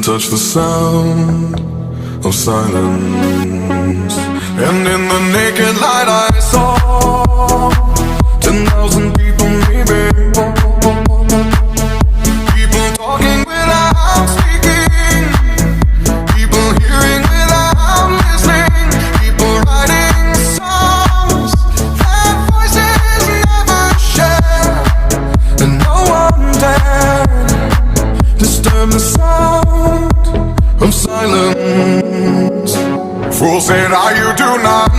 touch the sound of silence. And in the naked light I saw 10,000 people maybe. People talking without speaking, people hearing without listening, people writing songs that voices never share. And no one dared disturb the sound of silence. Fool said, you do not